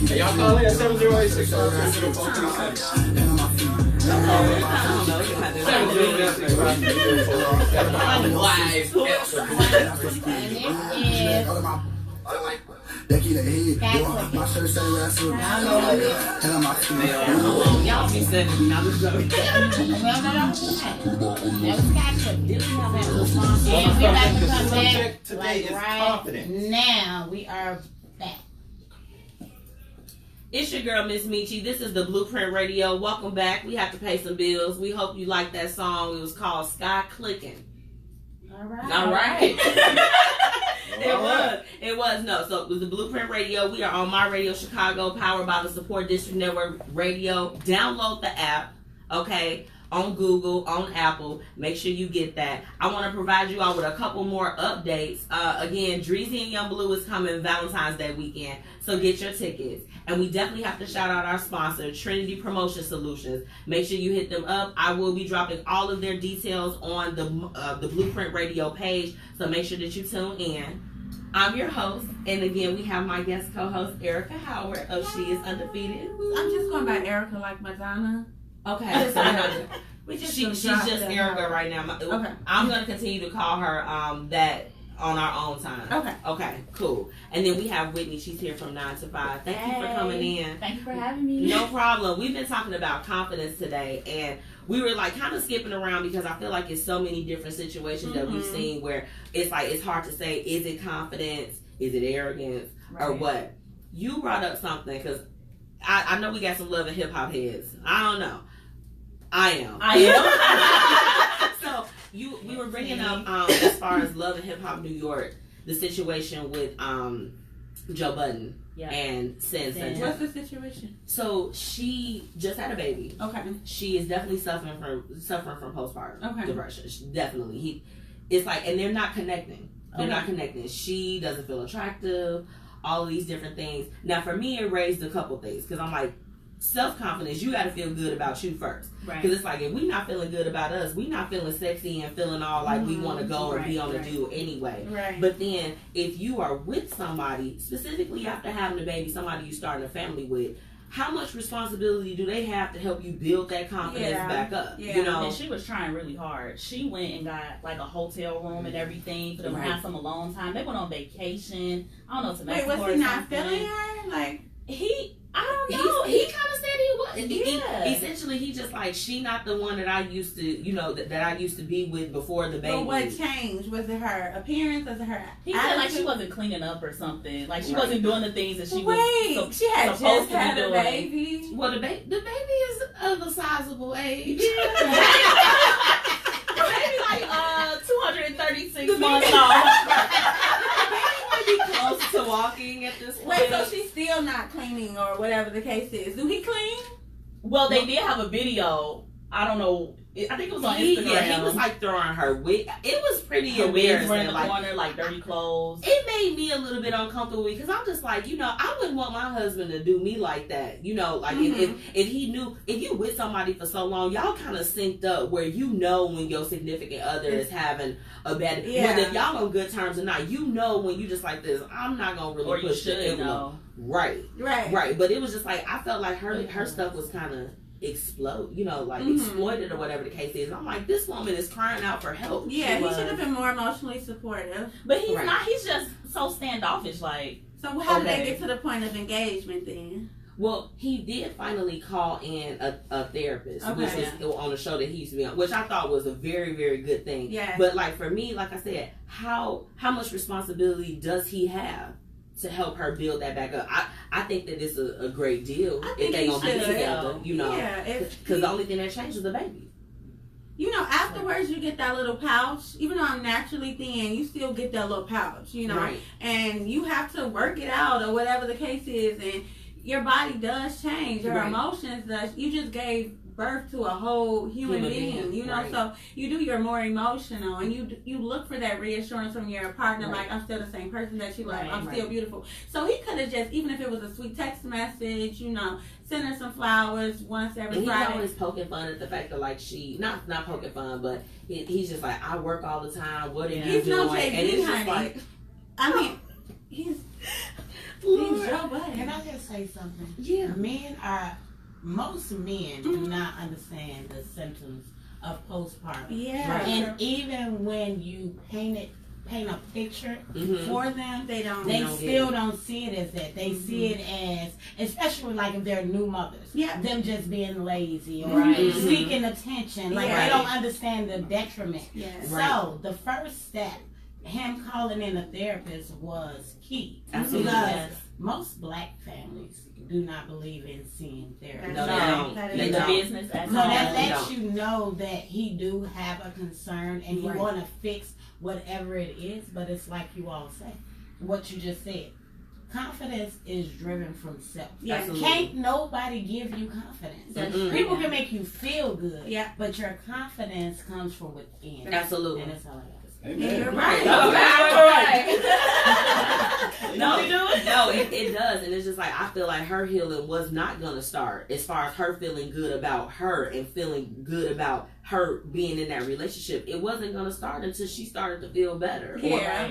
Hey, y'all call in at 708-653-0437. Y'all be sending me. I'm just joking. Today is confidence. Now we are back. It's your girl, Miss Michi. This is the Blueprint Radio. Welcome back. We have to pay some bills. We hope you like that song. It was called Sky Clicking. All right. All right. It was. No. So it was the Blueprint Radio. We are on My Radio Chicago, powered by the Support District Network Radio. Download the app, okay, on Google, on Apple. Make sure you get that. I want to provide you all with a couple more updates. Again, Dreezy and Young Blue is coming Valentine's Day weekend, so get your tickets. And we definitely have to shout out our sponsor, Trinity Promotion Solutions. Make sure you hit them up. I will be dropping all of their details on the Blueprint Radio page, so make sure that you tune in. I'm your host, and again, we have my guest co-host, Erica Howard of She Is Undefeated. I'm just going by Erica like Madonna. Okay, so she's just Erica right now. Okay. I'm going to continue to call her that on our own time. Okay, cool. And then we have Whitney. She's here from 9 to 5. Thank you for coming in. Thank you for having me. No problem. We've been talking about confidence today, and we were like kind of skipping around because I feel like it's so many different situations that we've seen where it's like it's hard to say, is it confidence, is it arrogance, or what? You brought up something because I know we got some love and hip hop heads. I don't know. I am. So we were bringing up as far as love and hip hop New York, the situation with Joe Budden and Sin. What's the situation? So she just had a baby. Okay. She is definitely suffering from postpartum depression. Definitely. It's like, and they're not connecting. They're not connecting. She doesn't feel attractive. All of these different things. Now, for me, it raised a couple things because I'm like, self-confidence, you got to feel good about you first. Right. Because it's like, if we not feeling good about us, we not feeling sexy and feeling all like we want to go and be on the do anyway. Right. But then, if you are with somebody, specifically after having a baby, somebody you starting a family with, how much responsibility do they have to help you build that confidence back up? Yeah. You know, and she was trying really hard. She went and got like a hotel room and everything for them to have some alone time. They went on vacation. I don't know, to Mexico. Wait, was he not feeling her? Like I don't know. He kind of said he was. Essentially, he just like, she not the one that I used to, you know, that I used to be with before the baby. But what changed? Was it her appearance? Was it her? He said like she wasn't cleaning up or something. Like she wasn't doing the things that she was she had supposed just had to be a doing. baby. Well, the baby is of a sizable age. Maybe like 236 months old. Be close to walking at this point. Wait, so she's still not cleaning or whatever the case is. Do he clean? Well, they did have a video. I don't know. I think it was on Instagram. Yeah, he was like throwing her wig. It was pretty her wigs were in embarrassing. the corner, like dirty clothes. It made me a little bit uncomfortable because I'm just like, you know, I wouldn't want my husband to do me like that. You know, like if he knew, if you with somebody for so long, y'all kind of synced up where you know when your significant other is having a bad, whether y'all on good terms or not, you know when you just like this, I'm not gonna really push the envelope. Right. But it was just like, I felt like her stuff was kind of explode, you know, like exploited or whatever the case is. And I'm like, this woman is crying out for help. Yeah, he should have been more emotionally supportive. But he's not. He's just so standoffish. Like, so how did they get to the point of engagement then? Well, he did finally call in a therapist, which was on the show that he used to be on, which I thought was a very, very good thing. Yeah. But like for me, like I said, how much responsibility does he have to help her build that back up? I think that it's a great deal if they gonna be together, you know. Because the only thing that changed is the baby. You know, afterwards you get that little pouch. Even though I'm naturally thin, you still get that little pouch, you know. Right. And you have to work it out or whatever the case is. And your body does change. Your emotions does. You just gave birth to a whole human being, you know. So you you're more emotional, and you look for that reassurance from your partner, like, I'm still the same person that you love, I'm still beautiful. So he could have just, even if it was a sweet text message, you know, send her some flowers once every Friday. He's always poking fun at the fact that like she not poking fun, but he's just like, I work all the time, what are you doing? No and it's just like, I mean, he's Joe Budden. Can I just say something? Yeah. Most men do not understand the symptoms of postpartum. Yeah. And even when you paint a picture for them, they still don't see it as that. They see it as, especially like if they're new mothers, them just being lazy or seeking attention. Like they don't understand the detriment. So the first step, him calling in a therapist, was key. Because most black families do not believe in seeing therapy. No, they don't. Business. So that lets you know that he do have a concern and he want to fix whatever it is. But it's like you all say, what you just said. Confidence is driven from self. Can't nobody give you confidence. People can make you feel good, but your confidence comes from within. Absolutely. And that's all I got. Amen. You're right. No, it does, and it's just like, I feel like her healing was not gonna start as far as her feeling good about her and feeling good about her being in that relationship. It wasn't gonna start until she started to feel better,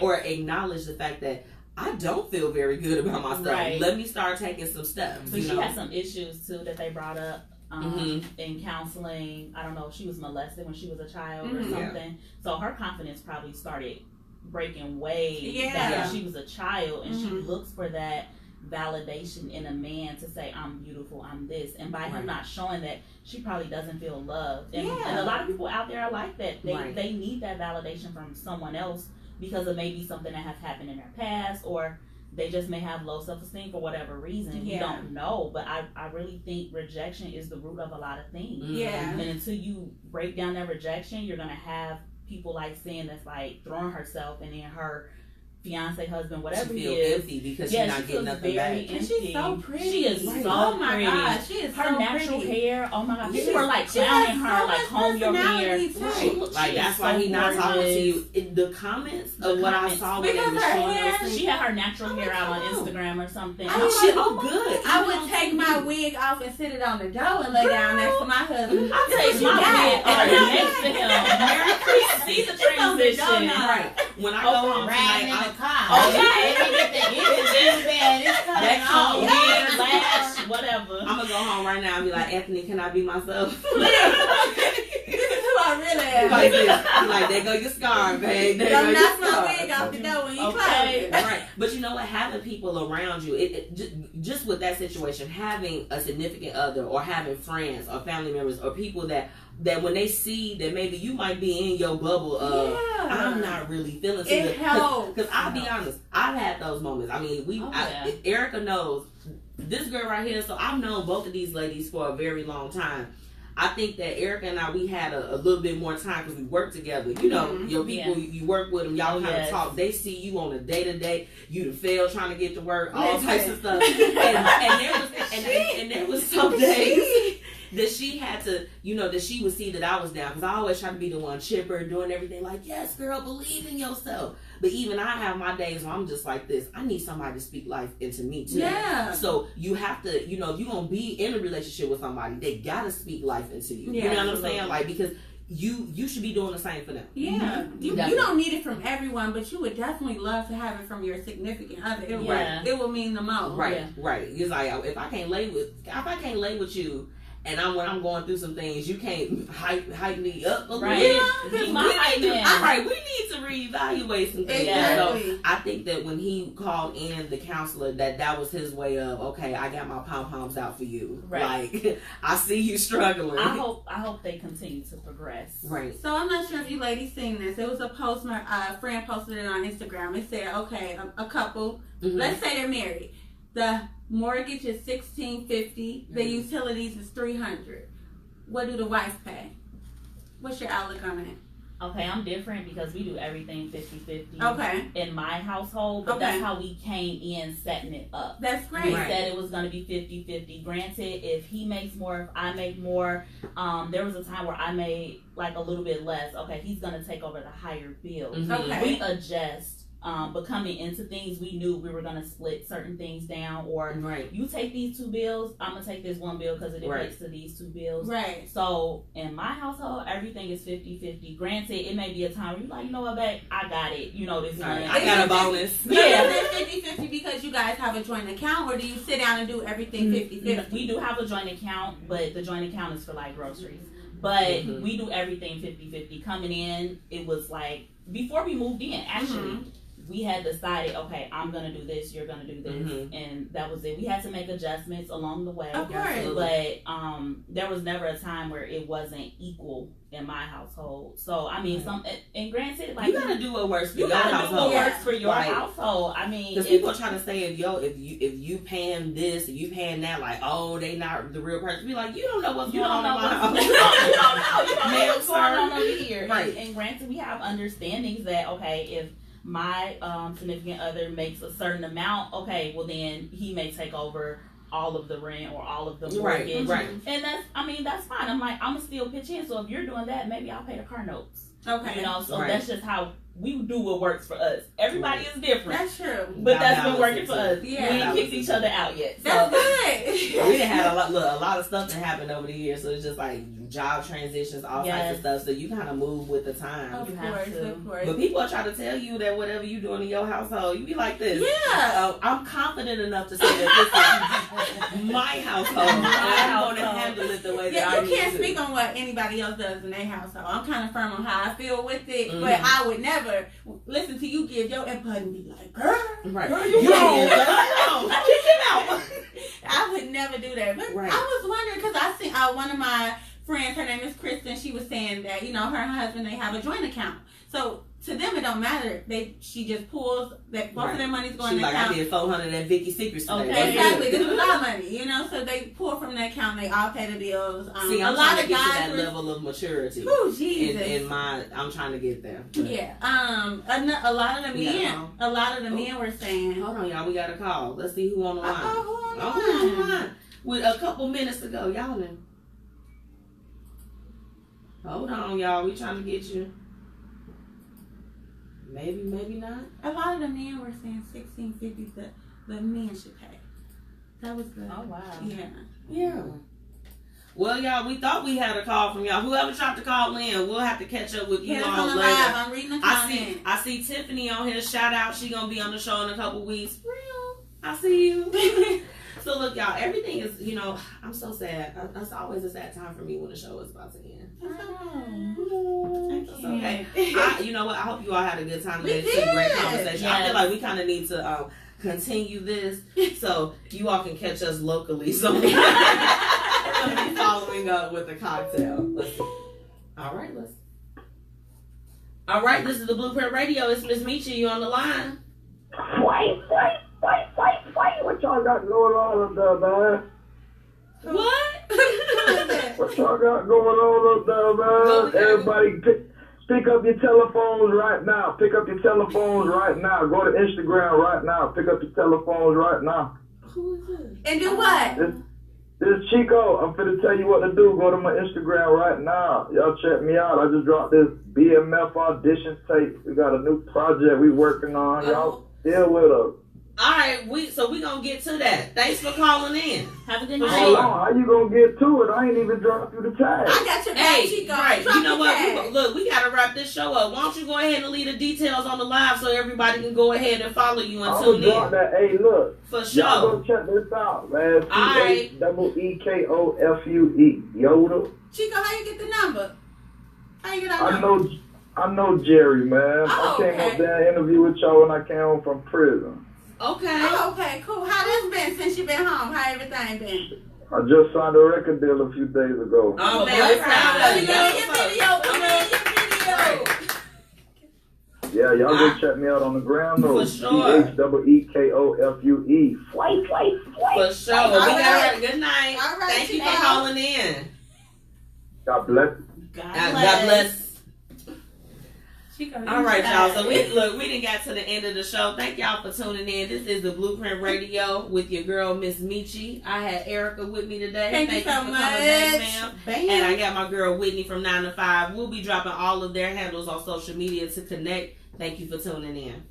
or acknowledge the fact that I don't feel very good about myself. Let me start taking some steps. But she had some issues too that they brought up. In counseling, I don't know if she was molested when she was a child or something. So her confidence probably started breaking way back when she was a child, and she looks for that validation in a man to say, I'm beautiful, I'm this. And by him not showing that, she probably doesn't feel loved. And a lot of people out there are like that. They need that validation from someone else because of maybe something that has happened in their past, or they just may have low self-esteem for whatever reason. You don't know, but I really think rejection is the root of a lot of things. Yeah. And until you break down that rejection, you're gonna have people like Sin that's like throwing herself, and then her fiance, husband, whatever she he feel is, empty because she's not getting nothing back. And she's so pretty. She is so oh my pretty. God, she is her so natural pretty. hair. Oh my God, people were like clowning her, like comb your hair. Like that's why he not talking to you. In the comments of what I saw when they were showing those, she had her natural hair out on Instagram or something. She look good. I would take my wig off and sit it on the door and lay down next to my husband. I take my wig off next to him. See the transition. Right. When I go home tonight, in the car. Okay. That comb, wig, lash, whatever. I'm gonna go home right now and be like, Anthony, can I be myself? This is who I really am. Like this. Like, there go your scarf, babe. There go Don't your knock my scarf. wig off the door when you close Okay, it. right. But you know what? Having people around you, just with that situation, having a significant other or having friends or family members or people that when they see that maybe you might be in your bubble of, I'm not really feeling it. It helps. Because I'll be honest, I've had those moments. I mean, Erica knows this girl right here, so I've known both of these ladies for a very long time. I think that Erica and I, we had a little bit more time because we work together. You know, your people, you work with them, y'all kind of talk. They see you on a day-to-day. You done fail trying to get to work, all types of stuff. and there was some days that she had to, that she would see that I was down. Because I always try to be the one chipper, doing everything like, yes, girl, believe in yourself. But even I have my days where I'm just like this. I need somebody to speak life into me too. Yeah. So you have to, if you're going to be in a relationship with somebody, they got to speak life into you. Yeah, you know what I'm saying? Like, because you should be doing the same for them. Yeah. You don't need it from everyone, but you would definitely love to have it from your significant other. It will mean the most. Right, right. It's like, if I can't lay with you, and when I'm going through some things, you can't hype me up a little bit. We need to reevaluate some things. Exactly. So I think that when he called in the counselor, that was his way of, okay, I got my pom-poms out for you. Right. Like, I see you struggling. I hope they continue to progress. Right. So I'm not sure if you ladies seen this. It was a post, my friend posted it on Instagram. It said, okay, a couple, let's say they're married. The mortgage is $1,650. The utilities is $300. What do the wife pay? What's your outlook on it? Okay, I'm different because we do everything 50-50. Okay. In my household, but that's how we came in setting it up. That's great. We said it was going to be 50-50. Granted, if he makes more, if I make more, there was a time where I made like a little bit less. Okay, he's going to take over the higher bill. Okay. We adjust. But coming into things, we knew we were going to split certain things down, or you take these two bills, I'm going to take this one bill because it relates to these two bills. Right. So in my household, everything is 50-50. Granted, it may be a time where you're like, you know what, babe, I got it. You know this money. I got a bonus. Yeah. Is it 50-50 because you guys have a joint account, or do you sit down and do everything 50-50? We do have a joint account, but the joint account is for like groceries. But we do everything 50-50. Coming in, it was like, before we moved in, actually, we had decided, okay, I'm going to do this, you're going to do this, and that was it. We had to make adjustments along the way. Of course. But there was never a time where it wasn't equal in my household. So, I mean, and granted, like, you got to do what works for your household. What works for your household. I mean, because people are trying to say, if you paying this, if you paying that, like, oh, they not the real person. Be like, you don't know what's going on in my house. You don't know what's going on over here. Right. And granted, we have understandings that, okay, if my significant other makes a certain amount, okay, well then he may take over all of the rent or all of the mortgage. Right. And that's fine. I'm like, I'm gonna still pitch in. So if you're doing that, maybe I'll pay the car notes. Okay. You know, so that's just how we do what works for us. Everybody is different. That's true. But that's been working for us. Yeah. We ain't kicked each other out yet. So. That's good. We done had a lot of stuff that happened over the years. So it's just like job transitions, all types of stuff. So you kind of move with the time. Of course. But people are trying to tell you that whatever you doing in your household, you be like this. Yeah. I'm confident enough to say that this is my household. I'm going to handle it the way that I need to. You can't speak on what anybody else does in their household. I'm kind of firm on how I feel with it, but I would never listen to you give your input and be like, girl, you I would never do that. But I was wondering, because I seen one of my friends, her name is Kristen, she was saying that, you know, her and her husband, they have a joint account. So to them, it don't matter. She just pulls that both of their money's going in the account. I did 400 at Vicky's Secrets today. Okay, exactly. This is our money, you know. So they pull from the account. They all pay the bills. See, I'm trying to get to that level of maturity. Oh, Jesus! I'm trying to get there. But. Yeah. A lot of the men were saying. Hold on, y'all. We got a call. Let's see who on the line. Who on the line? With a couple minutes ago, y'all know. Hold on, y'all. We trying to get you. Maybe not. A lot of the men were saying $16.50 the men should pay. That was good. Oh wow. Yeah. Well, y'all, we thought we had a call from y'all. Whoever tried to call in, we'll have to catch up with you all later. Live. I'm reading the comments. I see Tiffany on here. Shout out. She gonna be on the show in a couple weeks. Real. I see you. So look, y'all, everything is, you know, I'm so sad. It's always a sad time for me when the show is about to end. It's okay. You know what? I hope you all had a good time today. It's a great conversation. Yes. I feel like we kind of need to continue this so you all can catch us locally. So we're going to be following up with a cocktail. Let's see. All right, this is the Blueprint Radio. It's Miss Michi. You on the line? Wait. What y'all got going on up there, man? What? What y'all got going on up there, man? Everybody pick up your telephones right now. Pick up your telephones right now. Go to Instagram right now. Pick up your telephones right now. Who is this? And do what? This is Chico. I'm finna tell you what to do. Go to my Instagram right now. Y'all check me out. I just dropped this BMF audition tape. We got a new project we working on. Y'all still with us. All right, we gonna get to that. Thanks for calling in. Have a good night. Hold on, how you gonna get to it? I ain't even dropped you the tag. I got your back, Chico. Right. You know what? We gotta wrap this show up. Why don't you go ahead and leave the details on the live so everybody can go ahead and follow you and tune in. Hey, look. For sure. Y'all go check this out, man. Alright. SheIsUndefeated. Yoda. Chico, how you get the number? How you get our number? I know Jerry, man. I came up there and interviewed with y'all when I came home from prison. Okay. Oh, okay, cool. How this been since you been home? How everything been? I just signed a record deal a few days ago. Oh, man, we're proud of you. Yeah, y'all go check me out on the ground though. For sure. CHEEKOFUE. Flight. For sure. We got her. Good night. All right, thank you for calling in. God bless. God bless. All right, y'all. So we didn't get to the end of the show. Thank y'all for tuning in. This is the Blueprint Radio with your girl, Miss Michi. I had Erica with me today. Thank you so for much, coming back, ma'am. And I got my girl Whitney from 9to5. We'll be dropping all of their handles on social media to connect. Thank you for tuning in.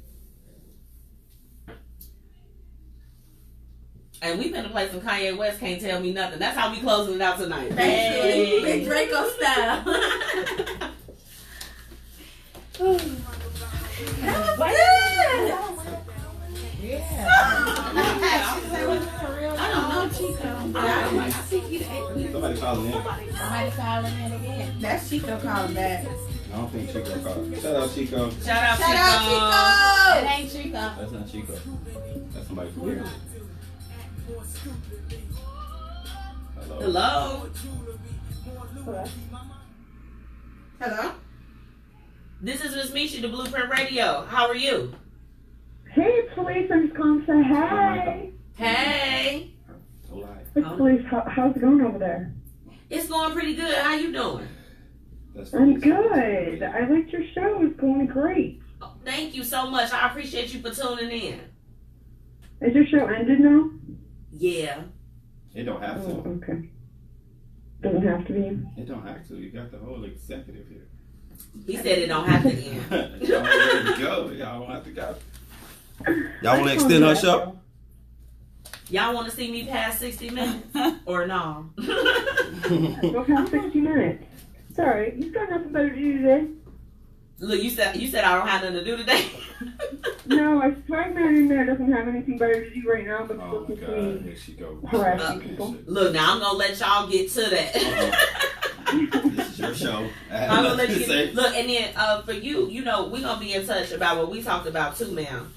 And we finna play some Kanye West, Can't Tell Me Nothing. That's how we closing it out tonight. Hey. Big Draco style. That was good. Yeah. I don't know, Chico. Somebody calling in. Somebody calling in again. That's Chico calling back. I don't think Chico called. Shout out Chico. Shout out Chico. It ain't Chico. That's not Chico. That's somebody from here. Hello. Hello. This is Miss Misha, the Blueprint Radio. How are you? Hey, police. I'm just calling to say hey. Hey. Hey, police. How's it going over there? It's going pretty good. How you doing? I'm good. I liked your show. It's going great. Oh, thank you so much. I appreciate you for tuning in. Is your show ended now? Yeah. It don't have to. Oh, okay. Doesn't have to be. It don't have to. You got the whole executive here. He said it don't have to end. Y'all ready to go. Y'all don't have to go. Y'all want to extend her show? Y'all want to see me past 60 minutes? Or no? Go past 60 minutes. Sorry, you got nothing better to do today. Look, you said I don't have nothing to do today. No, I swear man in there doesn't have anything better to do right now but to listen to me Here she go. harassing people. Look, now I'm gonna let y'all get to that. This is your show. I'm gonna let you get, look, and then for you, you know, we're gonna be in touch about what we talked about too, ma'am.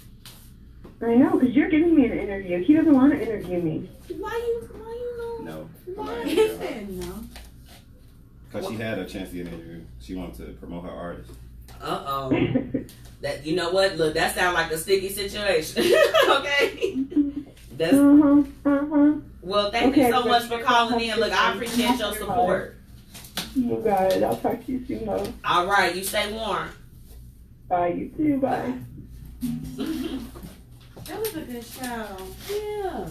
I know, because you're giving me an interview. He doesn't want to interview me. Why you know? No. He said no. Because she had a chance to get an interview. She wanted to promote her artist. That, you know what? Look, that sounds like a sticky situation. Okay. That's well. Thank you so much for calling in. Look, I appreciate your support. You got it. I'll talk to you soon, though. All right. You stay warm. Bye. You too. Bye. That was a good show. Yeah.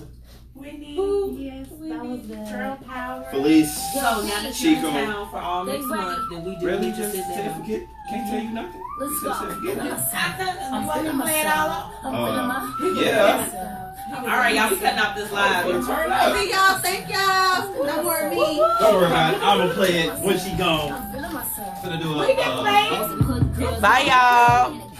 Whitney. Yes, that was good. Girl power. Felice. So now that you're in town for all next month, then we do Really? need to Just sit down. forget? Can't tell you nothing? Let's You go. said forget it. I'm feeling myself. I'm feeling my Yeah. All right, y'all. We cutting off this live. Turn up. See y'all. Thank y'all. No more me. Don't worry about it. I'm going to play it when she gone. I'm feeling myself. Gonna do We can play Bye, y'all.